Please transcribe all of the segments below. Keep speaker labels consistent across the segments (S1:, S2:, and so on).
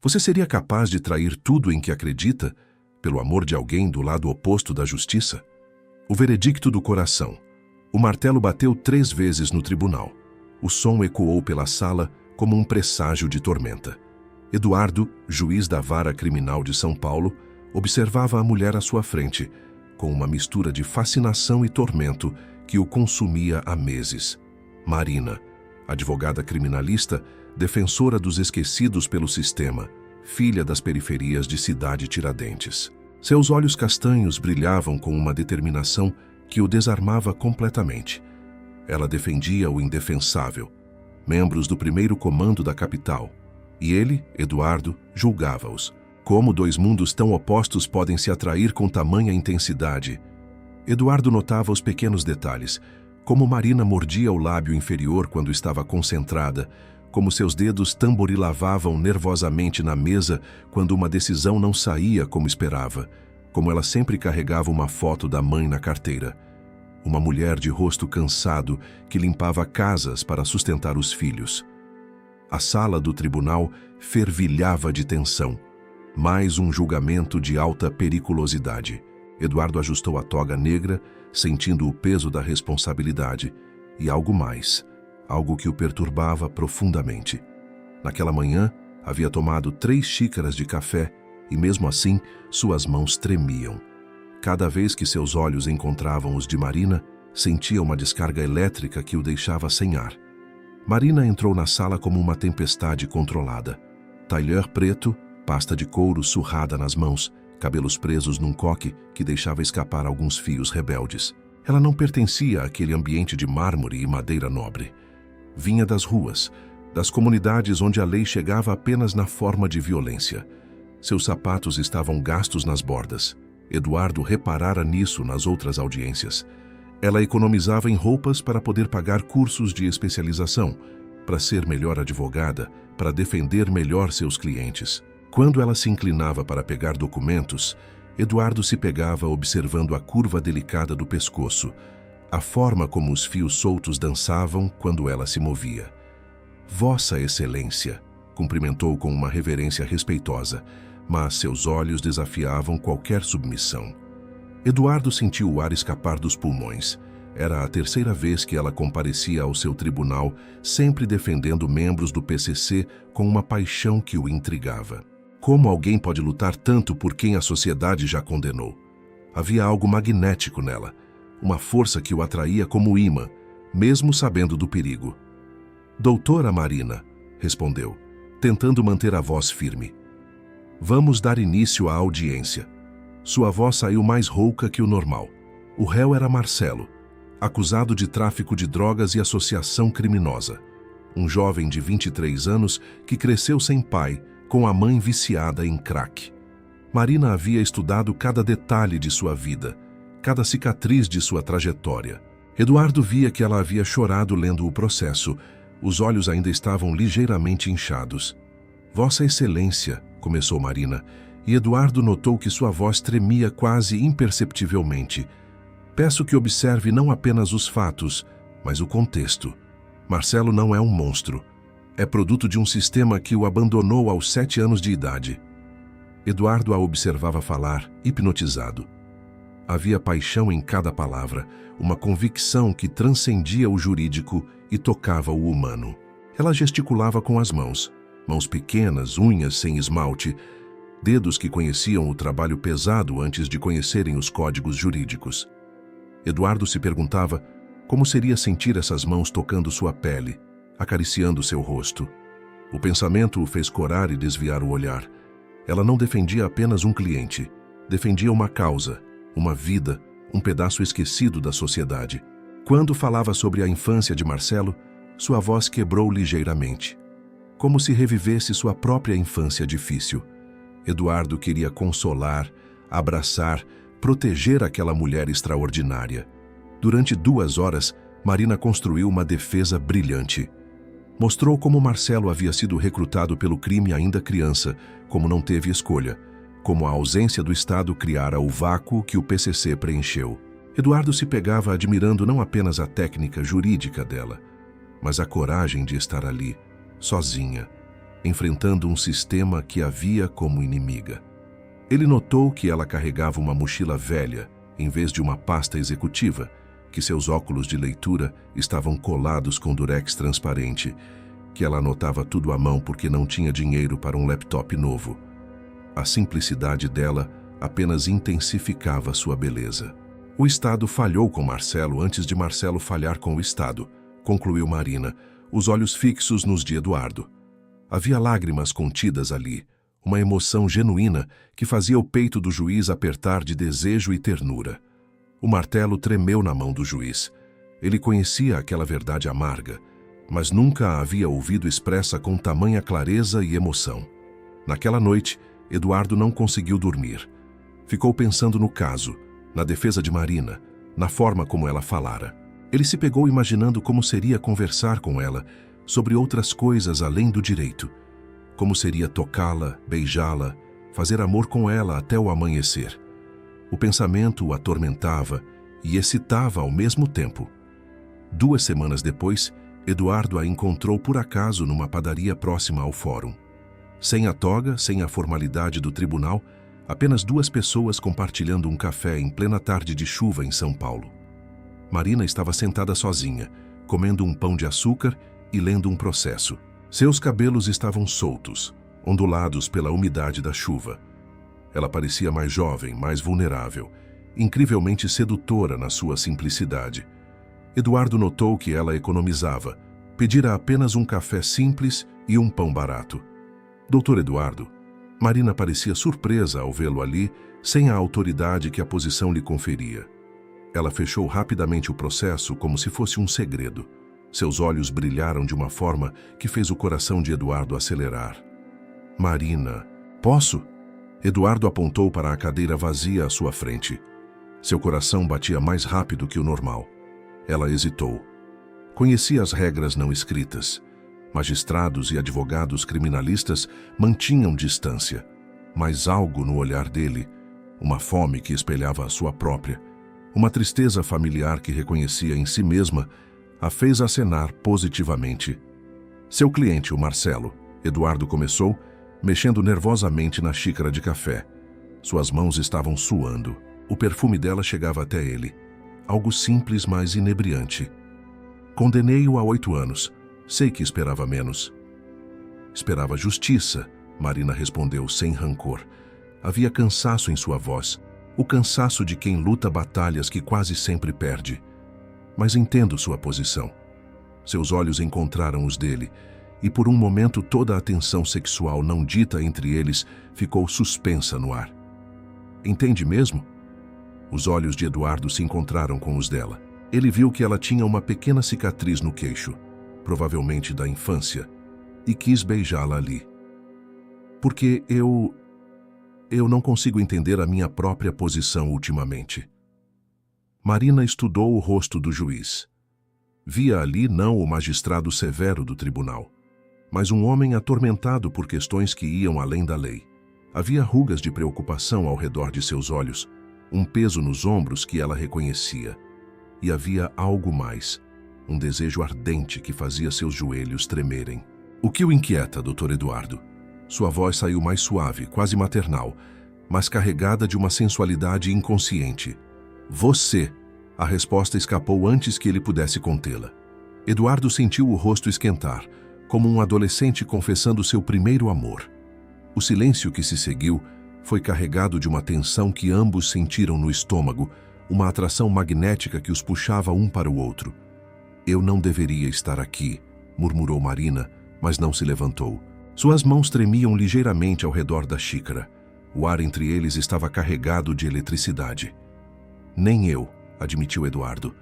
S1: Você seria capaz de trair tudo em que acredita, pelo amor de alguém do lado oposto da justiça? O veredicto do coração. O martelo bateu 3 vezes no tribunal. O som ecoou pela sala como um presságio de tormenta. Eduardo, juiz da Vara Criminal de São Paulo, observava a mulher à sua frente, com uma mistura de fascinação e tormento que o consumia há meses. Marina, advogada criminalista, defensora dos esquecidos pelo sistema, filha das periferias de Cidade Tiradentes. Seus olhos castanhos brilhavam com uma determinação que o desarmava completamente. Ela defendia o indefensável, membros do primeiro comando da capital, e ele, Eduardo, julgava-os. Como 2 mundos tão opostos podem se atrair com tamanha intensidade? Eduardo notava os pequenos detalhes, como Marina mordia o lábio inferior quando estava concentrada, como seus dedos tamborilavavam nervosamente na mesa quando uma decisão não saía como esperava, como ela sempre carregava uma foto da mãe na carteira. Uma mulher de rosto cansado que limpava casas para sustentar os filhos. A sala do tribunal fervilhava de tensão. Mais um julgamento de alta periculosidade. Eduardo ajustou a toga negra, sentindo o peso da responsabilidade, e algo mais, algo que o perturbava profundamente. Naquela manhã, havia tomado 3 xícaras de café e, mesmo assim, suas mãos tremiam. Cada vez que seus olhos encontravam os de Marina, sentia uma descarga elétrica que o deixava sem ar. Marina entrou na sala como uma tempestade controlada. Tailleur preto, pasta de couro surrada nas mãos, cabelos presos num coque que deixava escapar alguns fios rebeldes. Ela não pertencia àquele ambiente de mármore e madeira nobre. Vinha das ruas, das comunidades onde a lei chegava apenas na forma de violência. Seus sapatos estavam gastos nas bordas. Eduardo reparara nisso nas outras audiências. Ela economizava em roupas para poder pagar cursos de especialização, para ser melhor advogada, para defender melhor seus clientes. Quando ela se inclinava para pegar documentos, Eduardo se pegava observando a curva delicada do pescoço, a forma como os fios soltos dançavam quando ela se movia. Vossa Excelência, cumprimentou com uma reverência respeitosa, mas seus olhos desafiavam qualquer submissão. Eduardo sentiu o ar escapar dos pulmões. Era a 3ª vez que ela comparecia ao seu tribunal, sempre defendendo membros do PCC com uma paixão que o intrigava. Como alguém pode lutar tanto por quem a sociedade já condenou? Havia algo magnético nela, uma força que o atraía como imã, mesmo sabendo do perigo. Doutora Marina, respondeu, tentando manter a voz firme. Vamos dar início à audiência. Sua voz saiu mais rouca que o normal. O réu era Marcelo, acusado de tráfico de drogas e associação criminosa. Um jovem de 23 anos que cresceu sem pai, com a mãe viciada em crack. Marina havia estudado cada detalhe de sua vida, cada cicatriz de sua trajetória. Eduardo via que ela havia chorado lendo o processo. Os olhos ainda estavam ligeiramente inchados. Vossa Excelência, começou Marina, e Eduardo notou que sua voz tremia quase imperceptivelmente. Peço que observe não apenas os fatos, mas o contexto. Marcelo não é um monstro. É produto de um sistema que o abandonou aos 7 anos de idade. Eduardo a observava falar, hipnotizado. Havia paixão em cada palavra, uma convicção que transcendia o jurídico e tocava o humano. Ela gesticulava com as mãos pequenas, unhas sem esmalte, dedos que conheciam o trabalho pesado antes de conhecerem os códigos jurídicos. Eduardo se perguntava como seria sentir essas mãos tocando sua pele, acariciando seu rosto. O pensamento o fez corar e desviar o olhar. Ela não defendia apenas um cliente, defendia uma causa, uma vida, um pedaço esquecido da sociedade. Quando falava sobre a infância de Marcelo, sua voz quebrou ligeiramente, como se revivesse sua própria infância difícil. Eduardo queria consolar, abraçar, proteger aquela mulher extraordinária. Durante 2 horas, Marina construiu uma defesa brilhante. Mostrou como Marcelo havia sido recrutado pelo crime ainda criança, como não teve escolha, como a ausência do Estado criara o vácuo que o PCC preencheu. Eduardo se pegava admirando não apenas a técnica jurídica dela, mas a coragem de estar ali, sozinha. enfrentando um sistema que a via como inimiga. Ele notou que ela carregava uma mochila velha, em vez de uma pasta executiva, que seus óculos de leitura estavam colados com durex transparente, que ela anotava tudo à mão porque não tinha dinheiro para um laptop novo. A simplicidade dela apenas intensificava sua beleza. O Estado falhou com Marcelo antes de Marcelo falhar com o Estado, concluiu Marina, os olhos fixos nos de Eduardo. Havia lágrimas contidas ali, uma emoção genuína que fazia o peito do juiz apertar de desejo e ternura. O martelo tremeu na mão do juiz. Ele conhecia aquela verdade amarga, mas nunca a havia ouvido expressa com tamanha clareza e emoção. Naquela noite, Eduardo não conseguiu dormir. Ficou pensando no caso, na defesa de Marina, na forma como ela falara. Ele se pegou imaginando como seria conversar com ela sobre outras coisas além do direito. Como seria tocá-la, beijá-la, fazer amor com ela até o amanhecer. O pensamento o atormentava e excitava ao mesmo tempo. 2 semanas depois, Eduardo a encontrou por acaso numa padaria próxima ao fórum. Sem a toga, sem a formalidade do tribunal, apenas 2 pessoas compartilhando um café em plena tarde de chuva em São Paulo. Marina estava sentada sozinha, comendo um pão de açúcar e lendo um processo. Seus cabelos estavam soltos, ondulados pela umidade da chuva. Ela parecia mais jovem, mais vulnerável, incrivelmente sedutora na sua simplicidade. Eduardo notou que ela economizava, pedira apenas um café simples e um pão barato. Doutor Eduardo, Marina parecia surpresa ao vê-lo ali, sem a autoridade que a posição lhe conferia. Ela fechou rapidamente o processo como se fosse um segredo. Seus olhos brilharam de uma forma que fez o coração de Eduardo acelerar. Marina, posso? Eduardo apontou para a cadeira vazia à sua frente. Seu coração batia mais rápido que o normal. Ela hesitou. Conhecia as regras não escritas. Magistrados e advogados criminalistas mantinham distância, mas algo no olhar dele, uma fome que espelhava a sua própria, uma tristeza familiar que reconhecia em si mesma, a fez acenar positivamente. Seu cliente, o Marcelo, Eduardo começou, mexendo nervosamente na xícara de café. Suas mãos estavam suando. O perfume dela chegava até ele. Algo simples, mas inebriante. Condenei-o a 8 anos. Sei que esperava menos. Esperava justiça, Marina respondeu sem rancor. Havia cansaço em sua voz. O cansaço de quem luta batalhas que quase sempre perde. Mas entendo sua posição. Seus olhos encontraram os dele, e por um momento toda a tensão sexual não dita entre eles ficou suspensa no ar. Entende mesmo? Os olhos de Eduardo se encontraram com os dela. Ele viu que ela tinha uma pequena cicatriz no queixo, provavelmente da infância, e quis beijá-la ali. Porque eu não consigo entender a minha própria posição ultimamente. Marina estudou o rosto do juiz. Via ali não o magistrado severo do tribunal, mas um homem atormentado por questões que iam além da lei. Havia rugas de preocupação ao redor de seus olhos, um peso nos ombros que ela reconhecia. E havia algo mais, um desejo ardente que fazia seus joelhos tremerem. O que o inquieta, Dr. Eduardo? Sua voz saiu mais suave, quase maternal, mas carregada de uma sensualidade inconsciente. Você! A resposta escapou antes que ele pudesse contê-la. Eduardo sentiu o rosto esquentar, como um adolescente confessando seu primeiro amor. O silêncio que se seguiu foi carregado de uma tensão que ambos sentiram no estômago, uma atração magnética que os puxava um para o outro. Eu não deveria estar aqui, murmurou Marina, mas não se levantou. Suas mãos tremiam ligeiramente ao redor da xícara. O ar entre eles estava carregado de eletricidade. Nem eu, admitiu Eduardo,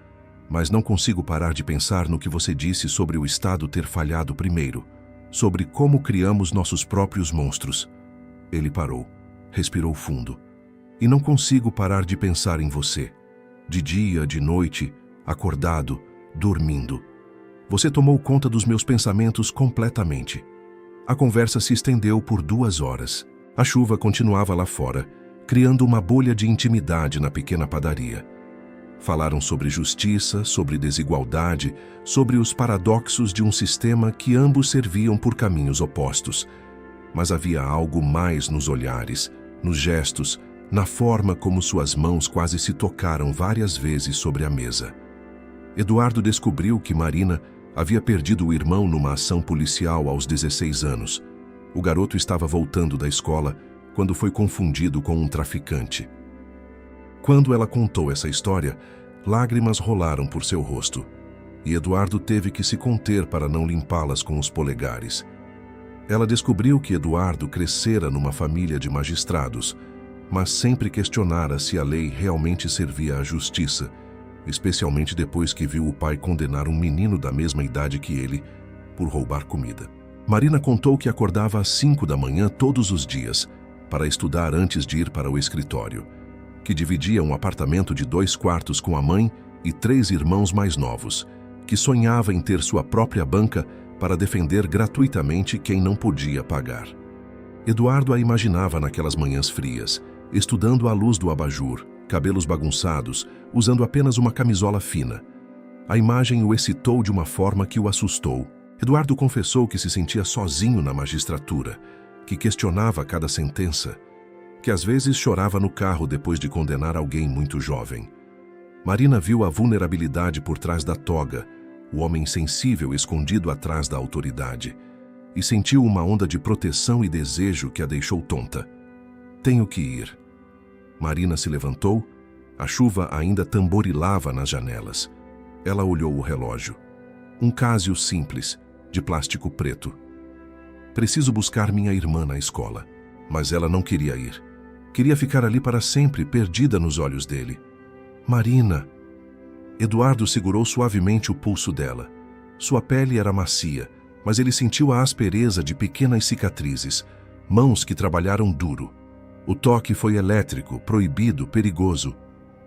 S1: mas não consigo parar de pensar no que você disse sobre o Estado ter falhado primeiro, sobre como criamos nossos próprios monstros. Ele parou, respirou fundo. E não consigo parar de pensar em você. De dia, de noite, acordado, dormindo. Você tomou conta dos meus pensamentos completamente. A conversa se estendeu por 2 horas. A chuva continuava lá fora, criando uma bolha de intimidade na pequena padaria. Falaram sobre justiça, sobre desigualdade, sobre os paradoxos de um sistema que ambos serviam por caminhos opostos. mas havia algo mais nos olhares, nos gestos, na forma como suas mãos quase se tocaram várias vezes sobre a mesa. Eduardo descobriu que Marina havia perdido o irmão numa ação policial aos 16 anos. O garoto estava voltando da escola quando foi confundido com um traficante. Quando ela contou essa história, lágrimas rolaram por seu rosto, e Eduardo teve que se conter para não limpá-las com os polegares. Ela descobriu que Eduardo crescera numa família de magistrados, mas sempre questionara se a lei realmente servia à justiça, especialmente depois que viu o pai condenar um menino da mesma idade que ele por roubar comida. Marina contou que acordava às 5 da manhã todos os dias para estudar antes de ir para o escritório, que dividia um apartamento de 2 quartos com a mãe e 3 irmãos mais novos, que sonhava em ter sua própria banca para defender gratuitamente quem não podia pagar. Eduardo a imaginava naquelas manhãs frias, estudando à luz do abajur, cabelos bagunçados, usando apenas uma camisola fina. A imagem o excitou de uma forma que o assustou. Eduardo confessou que se sentia sozinho na magistratura, que questionava cada sentença, que às vezes chorava no carro depois de condenar alguém muito jovem. Marina viu a vulnerabilidade por trás da toga, o homem sensível escondido atrás da autoridade, e sentiu uma onda de proteção e desejo que a deixou tonta. Tenho que ir. Marina se levantou, a chuva ainda tamborilava nas janelas. Ela olhou o relógio. Um Casio simples, de plástico preto. Preciso buscar minha irmã na escola. Mas ela não queria ir. Queria ficar ali para sempre, perdida nos olhos dele. Marina! Eduardo segurou suavemente o pulso dela. Sua pele era macia, mas ele sentiu a aspereza de pequenas cicatrizes, mãos que trabalharam duro. O toque foi elétrico, proibido, perigoso.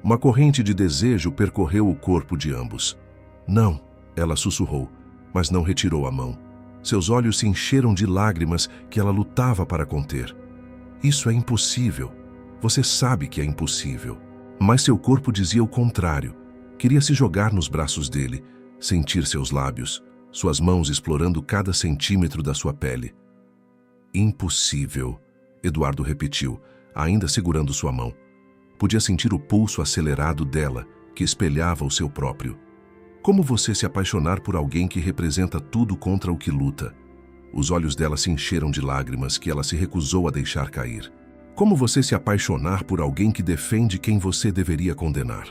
S1: Uma corrente de desejo percorreu o corpo de ambos. Não, ela sussurrou, mas não retirou a mão. Seus olhos se encheram de lágrimas que ela lutava para conter. Isso é impossível. Você sabe que é impossível. Mas seu corpo dizia o contrário. Queria se jogar nos braços dele, sentir seus lábios, suas mãos explorando cada centímetro da sua pele. Impossível, Eduardo repetiu, ainda segurando sua mão. Podia sentir o pulso acelerado dela, que espelhava o seu próprio. Como você se apaixonar por alguém que representa tudo contra o que luta? Os olhos dela se encheram de lágrimas que ela se recusou a deixar cair. Como você se apaixonar por alguém que defende quem você deveria condenar?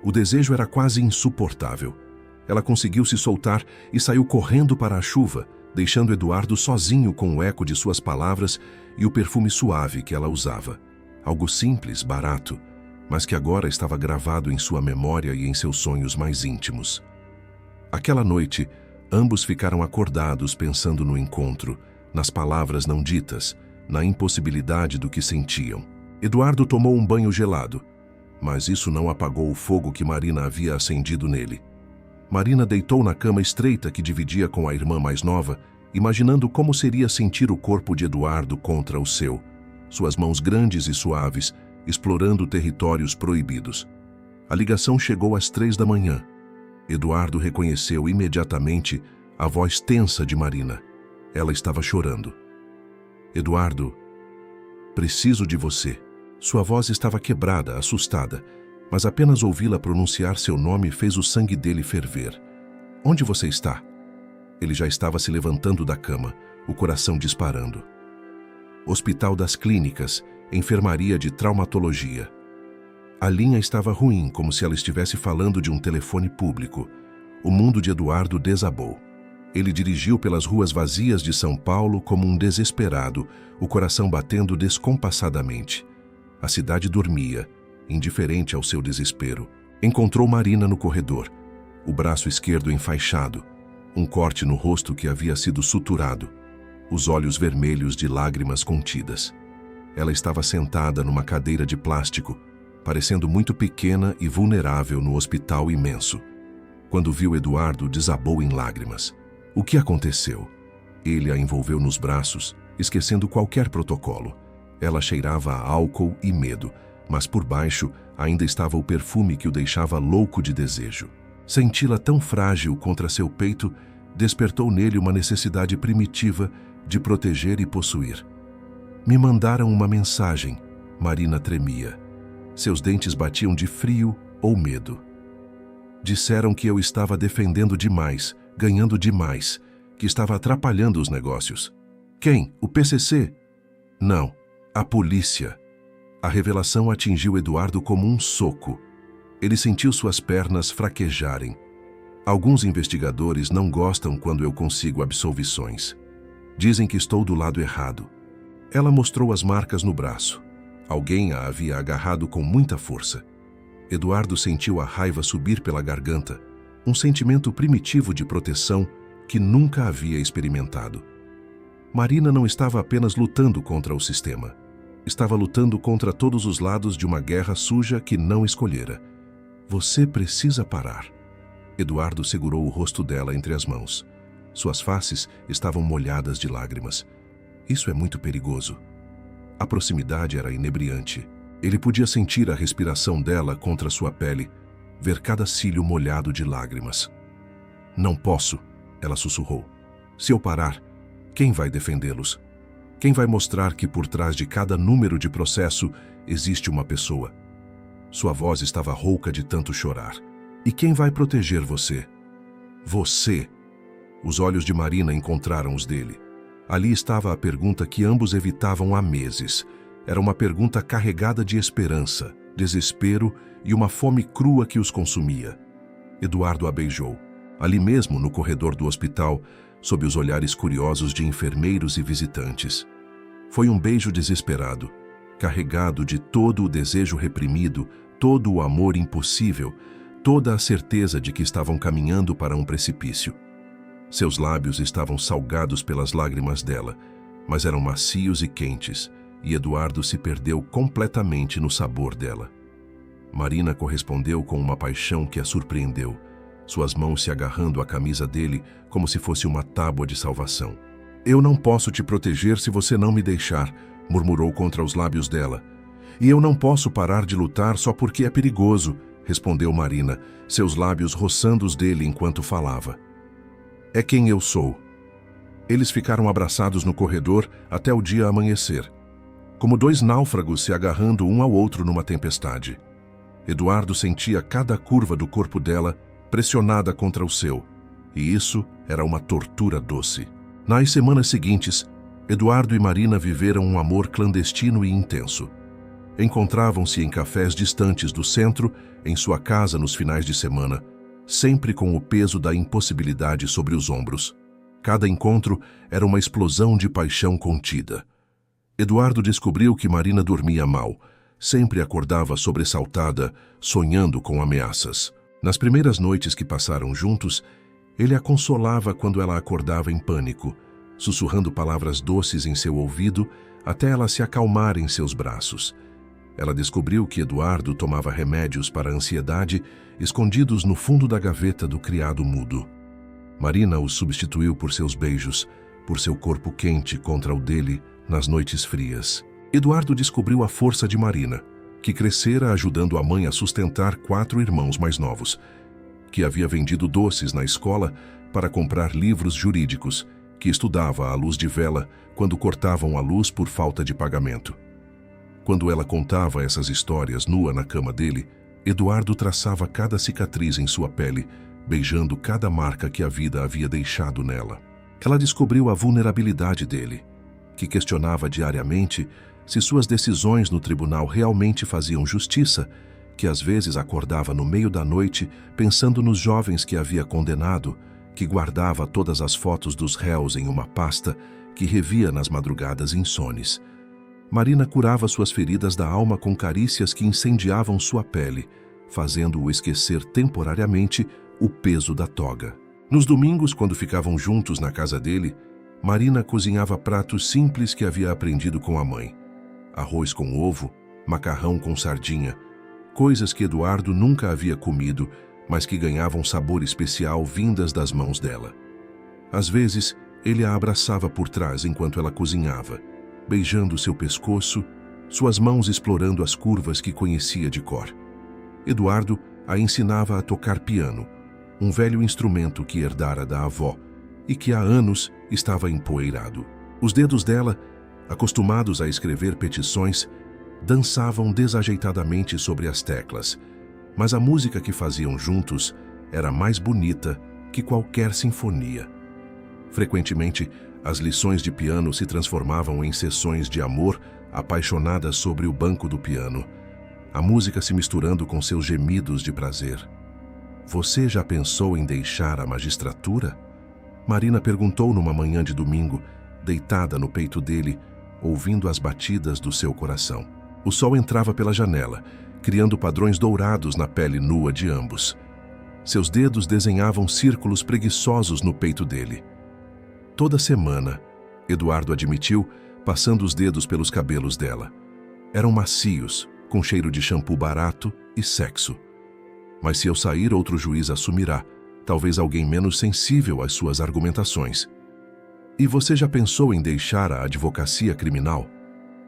S1: O desejo era quase insuportável. Ela conseguiu se soltar e saiu correndo para a chuva, deixando Eduardo sozinho com o eco de suas palavras e o perfume suave que ela usava. Algo simples, barato, mas que agora estava gravado em sua memória e em seus sonhos mais íntimos. Aquela noite, ambos ficaram acordados pensando no encontro, nas palavras não ditas, na impossibilidade do que sentiam. Eduardo tomou um banho gelado, mas isso não apagou o fogo que Marina havia acendido nele. Marina deitou na cama estreita que dividia com a irmã mais nova, imaginando como seria sentir o corpo de Eduardo contra o seu, suas mãos grandes e suaves, explorando territórios proibidos. A ligação chegou às 3 da manhã. Eduardo reconheceu imediatamente a voz tensa de Marina. Ela estava chorando. Eduardo, preciso de você. Sua voz estava quebrada, assustada, mas apenas ouvi-la pronunciar seu nome fez o sangue dele ferver. Onde você está? Ele já estava se levantando da cama, o coração disparando. Hospital das Clínicas, enfermaria de traumatologia. A linha estava ruim, como se ela estivesse falando de um telefone público. O mundo de Eduardo desabou. Ele dirigiu pelas ruas vazias de São Paulo como um desesperado, o coração batendo descompassadamente. A cidade dormia, indiferente ao seu desespero. Encontrou Marina no corredor, o braço esquerdo enfaixado, um corte no rosto que havia sido suturado, os olhos vermelhos de lágrimas contidas. Ela estava sentada numa cadeira de plástico, parecendo muito pequena e vulnerável no hospital imenso. Quando viu Eduardo, desabou em lágrimas. O que aconteceu? Ele a envolveu nos braços, esquecendo qualquer protocolo. Ela cheirava a álcool e medo, mas por baixo ainda estava o perfume que o deixava louco de desejo. Senti-la tão frágil contra seu peito despertou nele uma necessidade primitiva de proteger e possuir. Me mandaram uma mensagem. Marina tremia. Seus dentes batiam de frio ou medo. Disseram que eu estava defendendo demais, ganhando demais, que estava atrapalhando os negócios. Quem? O PCC? Não, a polícia. A revelação atingiu Eduardo como um soco. Ele sentiu suas pernas fraquejarem. Alguns investigadores não gostam quando eu consigo absolvições. Dizem que estou do lado errado. Ela mostrou as marcas no braço. Alguém a havia agarrado com muita força. Eduardo sentiu a raiva subir pela garganta, um sentimento primitivo de proteção que nunca havia experimentado. Marina não estava apenas lutando contra o sistema. Estava lutando contra todos os lados de uma guerra suja que não escolhera. Você precisa parar. Eduardo segurou o rosto dela entre as mãos. Suas faces estavam molhadas de lágrimas. Isso é muito perigoso. A proximidade era inebriante. Ele podia sentir a respiração dela contra sua pele, ver cada cílio molhado de lágrimas. Não posso, ela sussurrou. Se eu parar, quem vai defendê-los? Quem vai mostrar que por trás de cada número de processo existe uma pessoa? Sua voz estava rouca de tanto chorar. E quem vai proteger você? Você! Os olhos de Marina encontraram os dele. Ali estava a pergunta que ambos evitavam há meses. Era uma pergunta carregada de esperança, desespero e uma fome crua que os consumia. Eduardo a beijou. Ali mesmo, no corredor do hospital, sob os olhares curiosos de enfermeiros e visitantes. Foi um beijo desesperado, carregado de todo o desejo reprimido, todo o amor impossível, toda a certeza de que estavam caminhando para um precipício. Seus lábios estavam salgados pelas lágrimas dela, mas eram macios e quentes, e Eduardo se perdeu completamente no sabor dela. Marina correspondeu com uma paixão que a surpreendeu, suas mãos se agarrando à camisa dele como se fosse uma tábua de salvação. Eu não posso te proteger se você não me deixar, murmurou contra os lábios dela. E eu não posso parar de lutar só porque é perigoso, respondeu Marina, seus lábios roçando os dele enquanto falava. É quem eu sou. Eles ficaram abraçados no corredor até o dia amanhecer, como dois náufragos se agarrando um ao outro numa tempestade. Eduardo sentia cada curva do corpo dela pressionada contra o seu, e isso era uma tortura doce. Nas semanas seguintes, Eduardo e Marina viveram um amor clandestino e intenso. Encontravam-se em cafés distantes do centro, em sua casa nos finais de semana, sempre com o peso da impossibilidade sobre os ombros. Cada encontro era uma explosão de paixão contida. Eduardo descobriu que Marina dormia mal, sempre acordava sobressaltada, sonhando com ameaças. Nas primeiras noites que passaram juntos, ele a consolava quando ela acordava em pânico, sussurrando palavras doces em seu ouvido até ela se acalmar em seus braços. Ela descobriu que Eduardo tomava remédios para a ansiedade escondidos no fundo da gaveta do criado mudo. Marina os substituiu por seus beijos, por seu corpo quente contra o dele nas noites frias. Eduardo descobriu a força de Marina, que crescera ajudando a mãe a sustentar 4 irmãos mais novos, que havia vendido doces na escola para comprar livros jurídicos, que estudava à luz de vela quando cortavam a luz por falta de pagamento. Quando ela contava essas histórias nua na cama dele, Eduardo traçava cada cicatriz em sua pele, beijando cada marca que a vida havia deixado nela. Ela descobriu a vulnerabilidade dele, que questionava diariamente se suas decisões no tribunal realmente faziam justiça, que às vezes acordava no meio da noite pensando nos jovens que havia condenado, que guardava todas as fotos dos réus em uma pasta, que revia nas madrugadas insones. Marina curava suas feridas da alma com carícias que incendiavam sua pele, fazendo-o esquecer temporariamente o peso da toga. Nos domingos, quando ficavam juntos na casa dele, Marina cozinhava pratos simples que havia aprendido com a mãe. Arroz com ovo, macarrão com sardinha, coisas que Eduardo nunca havia comido, mas que ganhavam sabor especial vindas das mãos dela. Às vezes, ele a abraçava por trás enquanto ela cozinhava, beijando seu pescoço, suas mãos explorando as curvas que conhecia de cor. Eduardo a ensinava a tocar piano, um velho instrumento que herdara da avó e que há anos estava empoeirado. Os dedos dela, acostumados a escrever petições, dançavam desajeitadamente sobre as teclas, mas a música que faziam juntos era mais bonita que qualquer sinfonia. Frequentemente, as lições de piano se transformavam em sessões de amor apaixonadas sobre o banco do piano, a música se misturando com seus gemidos de prazer. Você já pensou em deixar a magistratura? Marina perguntou numa manhã de domingo, deitada no peito dele, ouvindo as batidas do seu coração. O sol entrava pela janela, criando padrões dourados na pele nua de ambos. Seus dedos desenhavam círculos preguiçosos no peito dele. Toda semana, Eduardo admitiu, passando os dedos pelos cabelos dela. Eram macios, com cheiro de shampoo barato e sexo. Mas se eu sair, outro juiz assumirá, talvez alguém menos sensível às suas argumentações. E você já pensou em deixar a advocacia criminal?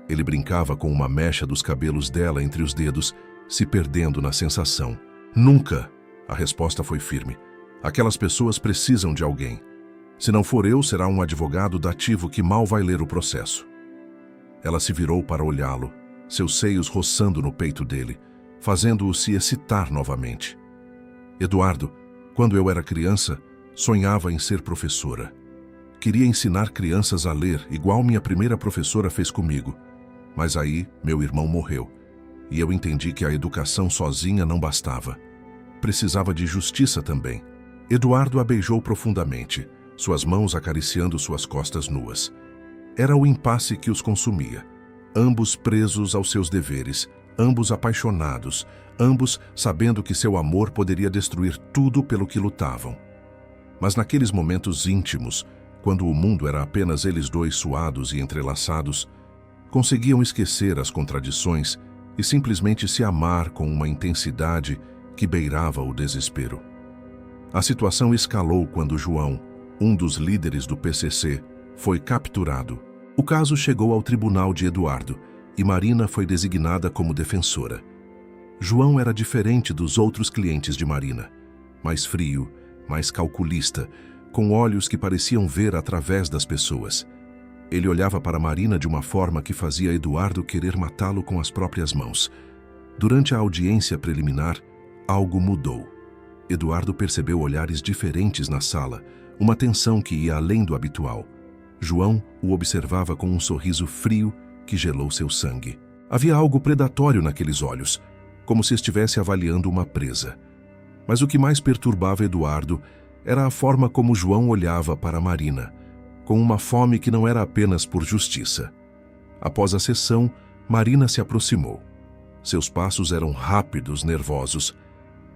S1: Ele brincava com uma mecha dos cabelos dela entre os dedos, se perdendo na sensação. Nunca! A resposta foi firme. Aquelas pessoas precisam de alguém. Se não for eu, será um advogado dativo que mal vai ler o processo. Ela se virou para olhá-lo, seus seios roçando no peito dele, fazendo-o se excitar novamente. Eduardo, quando eu era criança, sonhava em ser professora. Queria ensinar crianças a ler, igual minha primeira professora fez comigo. Mas aí, meu irmão morreu, e eu entendi que a educação sozinha não bastava. Precisava de justiça também. Eduardo a beijou profundamente, suas mãos acariciando suas costas nuas. Era o impasse que os consumia. Ambos presos aos seus deveres, ambos apaixonados, ambos sabendo que seu amor poderia destruir tudo pelo que lutavam. Mas naqueles momentos íntimos, quando o mundo era apenas eles dois suados e entrelaçados, conseguiam esquecer as contradições e simplesmente se amar com uma intensidade que beirava o desespero. A situação escalou quando João, um dos líderes do PCC, foi capturado. O caso chegou ao tribunal de Eduardo e Marina foi designada como defensora. João era diferente dos outros clientes de Marina, mais frio, mais calculista, com olhos que pareciam ver através das pessoas. Ele olhava para Marina de uma forma que fazia Eduardo querer matá-lo com as próprias mãos. Durante a audiência preliminar, algo mudou. Eduardo percebeu olhares diferentes na sala, uma tensão que ia além do habitual. João o observava com um sorriso frio que gelou seu sangue. Havia algo predatório naqueles olhos, como se estivesse avaliando uma presa. Mas o que mais perturbava Eduardo era a forma como João olhava para Marina, com uma fome que não era apenas por justiça. Após a sessão, Marina se aproximou. Seus passos eram rápidos, nervosos.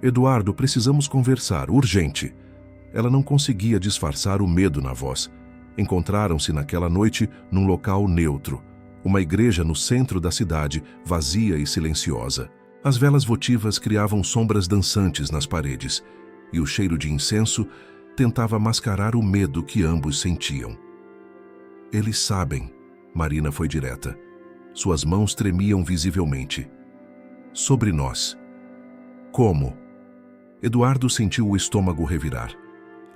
S1: Eduardo, precisamos conversar, urgente. Ela não conseguia disfarçar o medo na voz. Encontraram-se naquela noite num local neutro, uma igreja no centro da cidade, vazia e silenciosa. As velas votivas criavam sombras dançantes nas paredes, e o cheiro de incenso tentava mascarar o medo que ambos sentiam. Eles sabem, Marina foi direta. Suas mãos tremiam visivelmente. Sobre nós. Como? Eduardo sentiu o estômago revirar.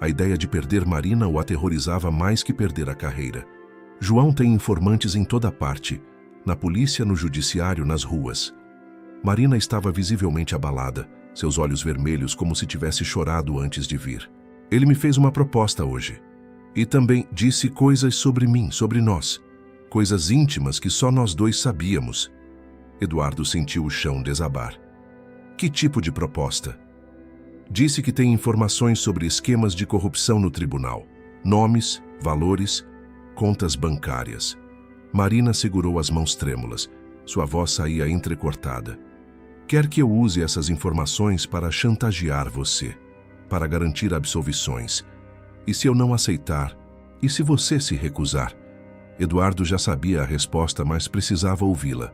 S1: A ideia de perder Marina o aterrorizava mais que perder a carreira. João tem informantes em toda parte, na polícia, no judiciário, nas ruas. Marina estava visivelmente abalada, seus olhos vermelhos como se tivesse chorado antes de vir. Ele me fez uma proposta hoje. E também disse coisas sobre mim, sobre nós. Coisas íntimas que só nós dois sabíamos. Eduardo sentiu o chão desabar. Que tipo de proposta? Disse que tem informações sobre esquemas de corrupção no tribunal. Nomes, valores, contas bancárias. Marina segurou as mãos trêmulas. Sua voz saía entrecortada. Quer que eu use essas informações para chantagear você, para garantir absolvições. E se eu não aceitar? E se você se recusar? Eduardo já sabia a resposta, mas precisava ouvi-la.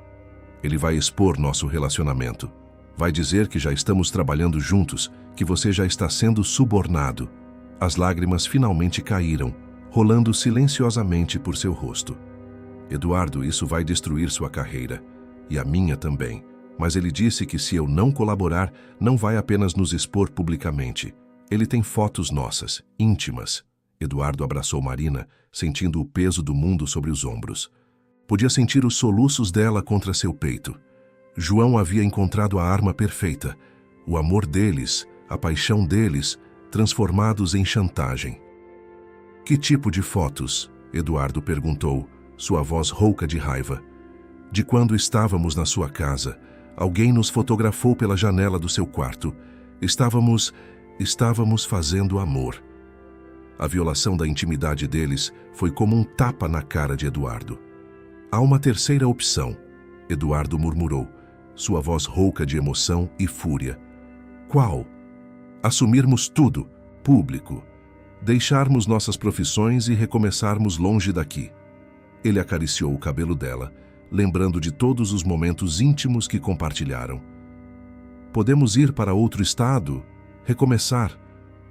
S1: Ele vai expor nosso relacionamento. Vai dizer que já estamos trabalhando juntos, que você já está sendo subornado. As lágrimas finalmente caíram, rolando silenciosamente por seu rosto. Eduardo, isso vai destruir sua carreira. E a minha também. Mas ele disse que se eu não colaborar, não vai apenas nos expor publicamente. Ele tem fotos nossas, íntimas. Eduardo abraçou Marina, sentindo o peso do mundo sobre os ombros. Podia sentir os soluços dela contra seu peito. João havia encontrado a arma perfeita, o amor deles, a paixão deles, transformados em chantagem. Que tipo de fotos? Eduardo perguntou, sua voz rouca de raiva. De quando estávamos na sua casa, alguém nos fotografou pela janela do seu quarto. Estávamos fazendo amor. A violação da intimidade deles foi como um tapa na cara de Eduardo. Há uma terceira opção, Eduardo murmurou, sua voz rouca de emoção e fúria. Qual? Assumirmos tudo, público. Deixarmos nossas profissões e recomeçarmos longe daqui. Ele acariciou o cabelo dela, lembrando de todos os momentos íntimos que compartilharam. Podemos ir para outro estado, recomeçar.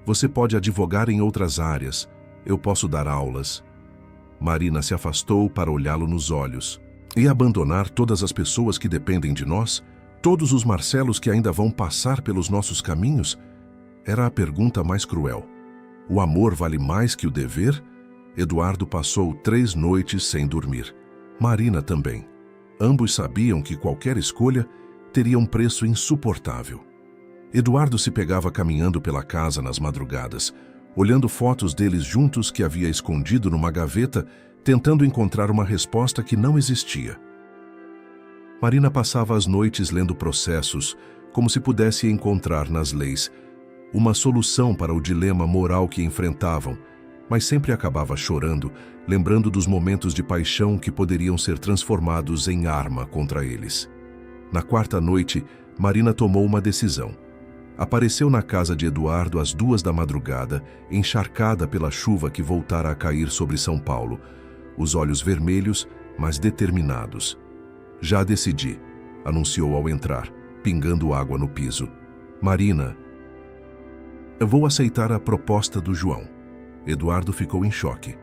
S1: Você pode advogar em outras áreas. Eu posso dar aulas. Marina se afastou para olhá-lo nos olhos. E abandonar todas as pessoas que dependem de nós? Todos os Marcelos que ainda vão passar pelos nossos caminhos? Era a pergunta mais cruel. O amor vale mais que o dever? Eduardo passou 3 noites sem dormir. Marina também. Ambos sabiam que qualquer escolha teria um preço insuportável. Eduardo se pegava caminhando pela casa nas madrugadas, olhando fotos deles juntos que havia escondido numa gaveta, tentando encontrar uma resposta que não existia. Marina passava as noites lendo processos, como se pudesse encontrar nas leis uma solução para o dilema moral que enfrentavam, mas sempre acabava chorando, lembrando dos momentos de paixão que poderiam ser transformados em arma contra eles. Na 4ª noite, Marina tomou uma decisão. Apareceu na casa de Eduardo às 2 da madrugada, encharcada pela chuva que voltara a cair sobre São Paulo, os olhos vermelhos, mas determinados. Já decidi, anunciou ao entrar, pingando água no piso. Marina, eu vou aceitar a proposta do João. Eduardo ficou em choque.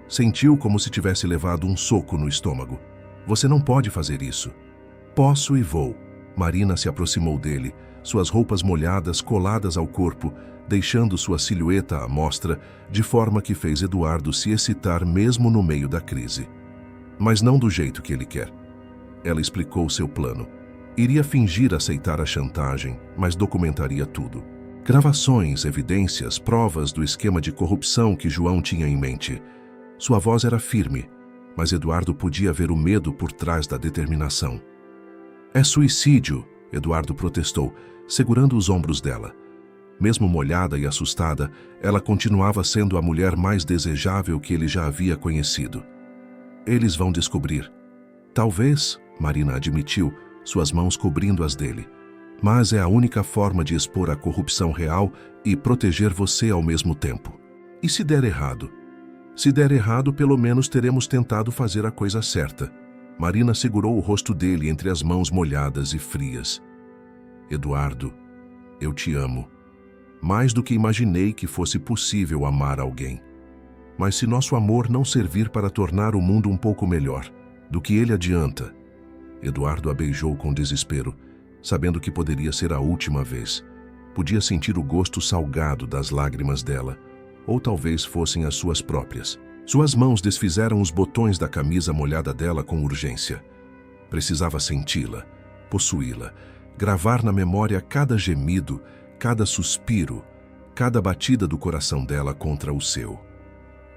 S1: Sentiu como se tivesse levado um soco no estômago. Você não pode fazer isso. Posso e vou. Marina se aproximou dele, suas roupas molhadas coladas ao corpo, deixando sua silhueta à mostra, de forma que fez Eduardo se excitar mesmo no meio da crise. Mas não do jeito que ele quer. Ela explicou seu plano. Iria fingir aceitar a chantagem, mas documentaria tudo. Gravações, evidências, provas do esquema de corrupção que João tinha em mente. Sua voz era firme, mas Eduardo podia ver o medo por trás da determinação. É suicídio, Eduardo protestou, segurando os ombros dela. Mesmo molhada e assustada, ela continuava sendo a mulher mais desejável que ele já havia conhecido. Eles vão descobrir. Talvez, Marina admitiu, suas mãos cobrindo as dele. Mas é a única forma de expor a corrupção real e proteger você ao mesmo tempo. E se der errado? Se der errado, pelo menos teremos tentado fazer a coisa certa. Marina segurou o rosto dele entre as mãos molhadas e frias. Eduardo, eu te amo. Mais do que imaginei que fosse possível amar alguém. Mas se nosso amor não servir para tornar o mundo um pouco melhor, do que ele adianta? Eduardo a beijou com desespero, sabendo que poderia ser a última vez. Podia sentir o gosto salgado das lágrimas dela, ou talvez fossem as suas próprias. Suas mãos desfizeram os botões da camisa molhada dela com urgência. Precisava senti-la, possuí-la, gravar na memória cada gemido, cada suspiro, cada batida do coração dela contra o seu.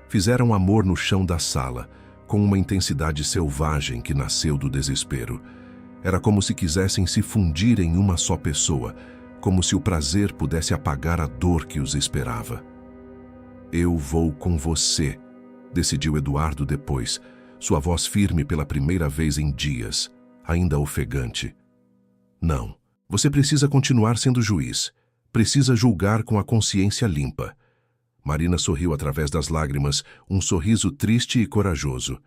S1: Fizeram amor no chão da sala, com uma intensidade selvagem que nasceu do desespero. Era como se quisessem se fundir em uma só pessoa, como se o prazer pudesse apagar a dor que os esperava. Eu vou com você, decidiu Eduardo depois, sua voz firme pela primeira vez em dias, ainda ofegante. Não, você precisa continuar sendo juiz. Precisa julgar com a consciência limpa. Marina sorriu através das lágrimas, um sorriso triste e corajoso.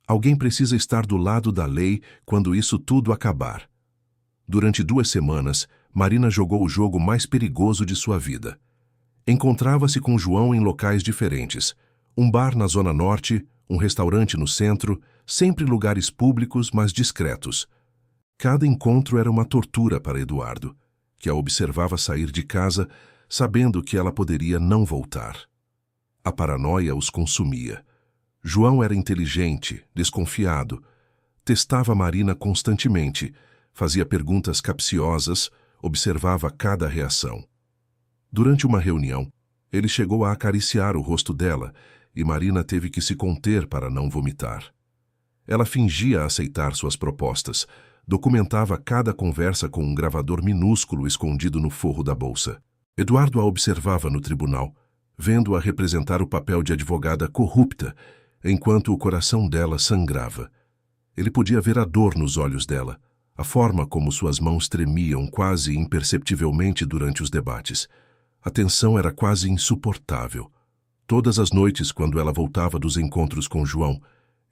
S1: Alguém precisa estar do lado da lei quando isso tudo acabar. Durante 2 semanas, Marina jogou o jogo mais perigoso de sua vida. Encontrava-se com João em locais diferentes. Um bar na Zona Norte, um restaurante no centro, sempre lugares públicos, mas discretos. Cada encontro era uma tortura para Eduardo, que a observava sair de casa, sabendo que ela poderia não voltar. A paranoia os consumia. João era inteligente, desconfiado. Testava Marina constantemente, fazia perguntas capciosas, observava cada reação. Durante uma reunião, ele chegou a acariciar o rosto dela e Marina teve que se conter para não vomitar. Ela fingia aceitar suas propostas, documentava cada conversa com um gravador minúsculo escondido no forro da bolsa. Eduardo a observava no tribunal, vendo-a representar o papel de advogada corrupta, enquanto o coração dela sangrava. Ele podia ver a dor nos olhos dela, a forma como suas mãos tremiam quase imperceptivelmente durante os debates. A tensão era quase insuportável. Todas as noites, quando ela voltava dos encontros com João,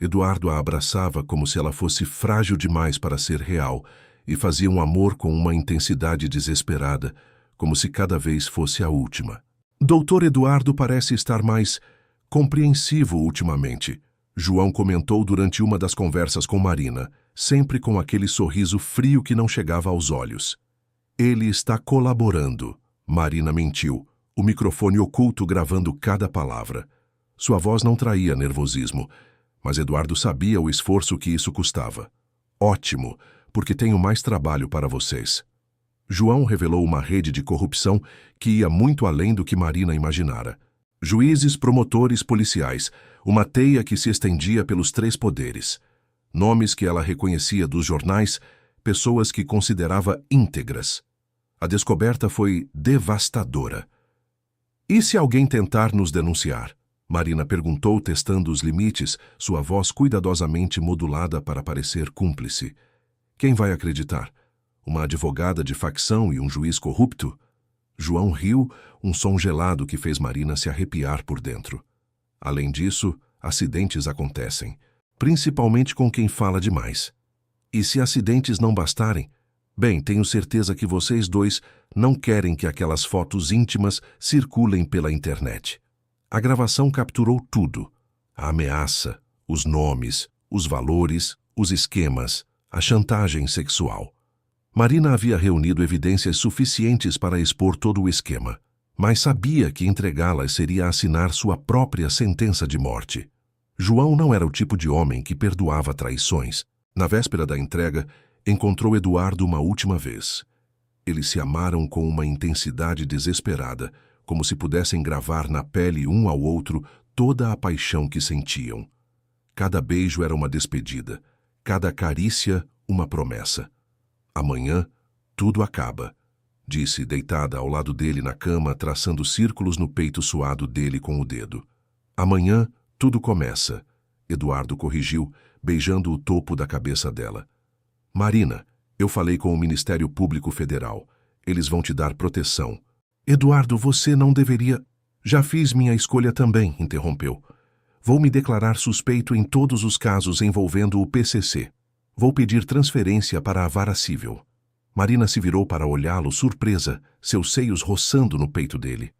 S1: Eduardo a abraçava como se ela fosse frágil demais para ser real e fazia um amor com uma intensidade desesperada, como se cada vez fosse a última. Doutor Eduardo parece estar mais compreensivo ultimamente, João comentou durante uma das conversas com Marina, sempre com aquele sorriso frio que não chegava aos olhos. Ele está colaborando, Marina mentiu, o microfone oculto gravando cada palavra. Sua voz não traía nervosismo, mas Eduardo sabia o esforço que isso custava. Ótimo, porque tenho mais trabalho para vocês. João revelou uma rede de corrupção que ia muito além do que Marina imaginara. Juízes, promotores, policiais, uma teia que se estendia pelos 3 poderes. Nomes que ela reconhecia dos jornais, pessoas que considerava íntegras. A descoberta foi devastadora. E se alguém tentar nos denunciar? Marina perguntou, testando os limites, sua voz cuidadosamente modulada para parecer cúmplice. Quem vai acreditar? Uma advogada de facção e um juiz corrupto? João riu, um som gelado que fez Marina se arrepiar por dentro. Além disso, acidentes acontecem, principalmente com quem fala demais. E se acidentes não bastarem, bem, tenho certeza que vocês dois não querem que aquelas fotos íntimas circulem pela internet. A gravação capturou tudo: a ameaça, os nomes, os valores, os esquemas, a chantagem sexual. Marina havia reunido evidências suficientes para expor todo o esquema, mas sabia que entregá-las seria assinar sua própria sentença de morte. João não era o tipo de homem que perdoava traições. Na véspera da entrega, encontrou Eduardo uma última vez. Eles se amaram com uma intensidade desesperada, como se pudessem gravar na pele um ao outro toda a paixão que sentiam. Cada beijo era uma despedida, cada carícia uma promessa. Amanhã, tudo acaba, disse, deitada ao lado dele na cama, traçando círculos no peito suado dele com o dedo. Amanhã, tudo começa, Eduardo corrigiu, beijando o topo da cabeça dela. Marina, eu falei com o Ministério Público Federal. Eles vão te dar proteção. Eduardo, você não deveria... Já fiz minha escolha também, interrompeu. Vou me declarar suspeito em todos os casos envolvendo o PCC. Vou pedir transferência para a vara civil. Marina se virou para olhá-lo surpresa, seus seios roçando no peito dele.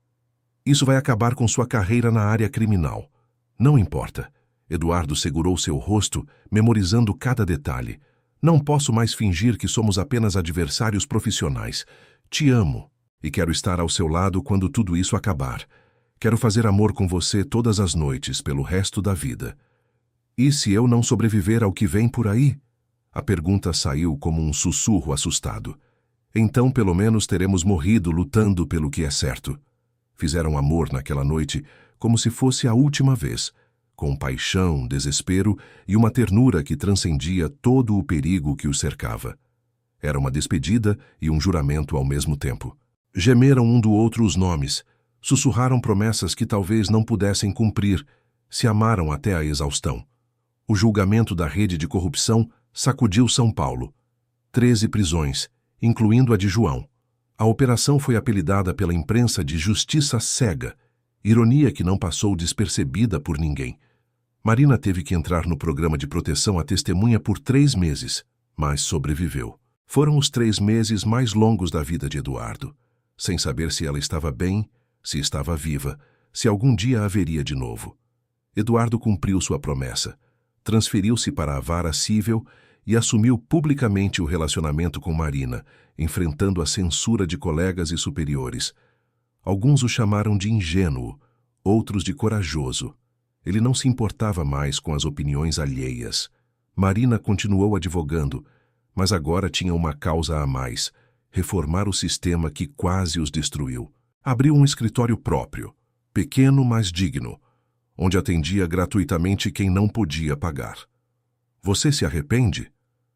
S1: Isso vai acabar com sua carreira na área criminal. Não importa. Eduardo segurou seu rosto, memorizando cada detalhe. Não posso mais fingir que somos apenas adversários profissionais. Te amo e quero estar ao seu lado quando tudo isso acabar. Quero fazer amor com você todas as noites, pelo resto da vida. E se eu não sobreviver ao que vem por aí? A pergunta saiu como um sussurro assustado. Então, pelo menos, teremos morrido lutando pelo que é certo. Fizeram amor naquela noite como se fosse a última vez, com paixão, desespero e uma ternura que transcendia todo o perigo que os cercava. Era uma despedida e um juramento ao mesmo tempo. Gemeram um do outro os nomes, sussurraram promessas que talvez não pudessem cumprir, se amaram até a exaustão. O julgamento da rede de corrupção sacudiu São Paulo. 13 prisões, incluindo a de João. A operação foi apelidada pela imprensa de Justiça Cega, ironia que não passou despercebida por ninguém. Marina teve que entrar no programa de proteção à testemunha por 3 meses, mas sobreviveu. Foram os 3 meses mais longos da vida de Eduardo, sem saber se ela estava bem, se estava viva, se algum dia haveria de novo. Eduardo cumpriu sua promessa, transferiu-se para a vara civil e assumiu publicamente o relacionamento com Marina, enfrentando a censura de colegas e superiores. Alguns o chamaram de ingênuo, outros de corajoso. Ele não se importava mais com as opiniões alheias. Marina continuou advogando, mas agora tinha uma causa a mais: reformar o sistema que quase os destruiu. Abriu um escritório próprio, pequeno mas digno, onde atendia gratuitamente quem não podia pagar. Você se arrepende?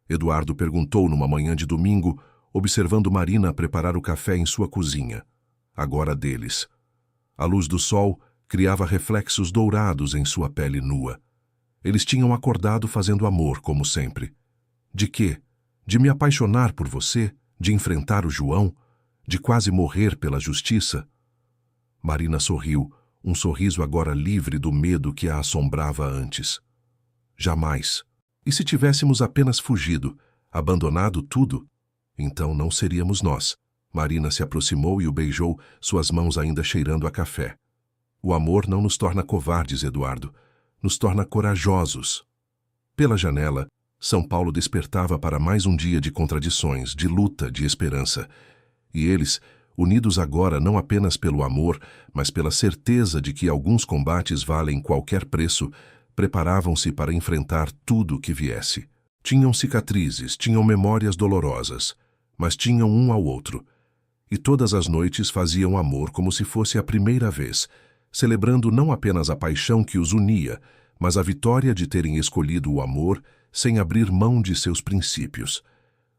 S1: Eduardo perguntou numa manhã de domingo, observando Marina preparar o café em sua cozinha, agora deles. A luz do sol criava reflexos dourados em sua pele nua. Eles tinham acordado fazendo amor, como sempre. De quê? De me apaixonar por você? De enfrentar o João? De quase morrer pela justiça? Marina sorriu, um sorriso agora livre do medo que a assombrava antes. Jamais. E se tivéssemos apenas fugido, abandonado tudo? Então não seríamos nós. Marina se aproximou e o beijou, suas mãos ainda cheirando a café. O amor não nos torna covardes, Eduardo. Nos torna corajosos. Pela janela, São Paulo despertava para mais um dia de contradições, de luta, de esperança. E eles, unidos agora não apenas pelo amor, mas pela certeza de que alguns combates valem qualquer preço, preparavam-se para enfrentar tudo o que viesse. Tinham cicatrizes, tinham memórias dolorosas, mas tinham um ao outro. E todas as noites faziam amor como se fosse a primeira vez, celebrando não apenas a paixão que os unia, mas a vitória de terem escolhido o amor sem abrir mão de seus princípios.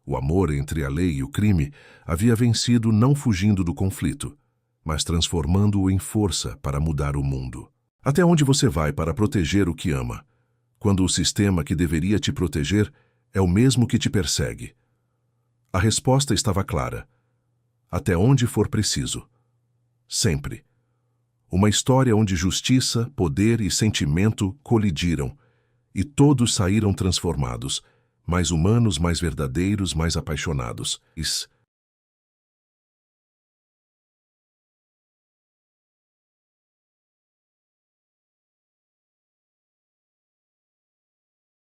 S1: O amor entre a lei e o crime havia vencido não fugindo do conflito, mas transformando-o em força para mudar o mundo. Até onde você vai para proteger o que ama, quando o sistema que deveria te proteger é o mesmo que te persegue? A resposta estava clara. Até onde for preciso. Sempre. Uma história onde justiça, poder e sentimento colidiram, e todos saíram transformados, mais humanos, mais verdadeiros, mais apaixonados.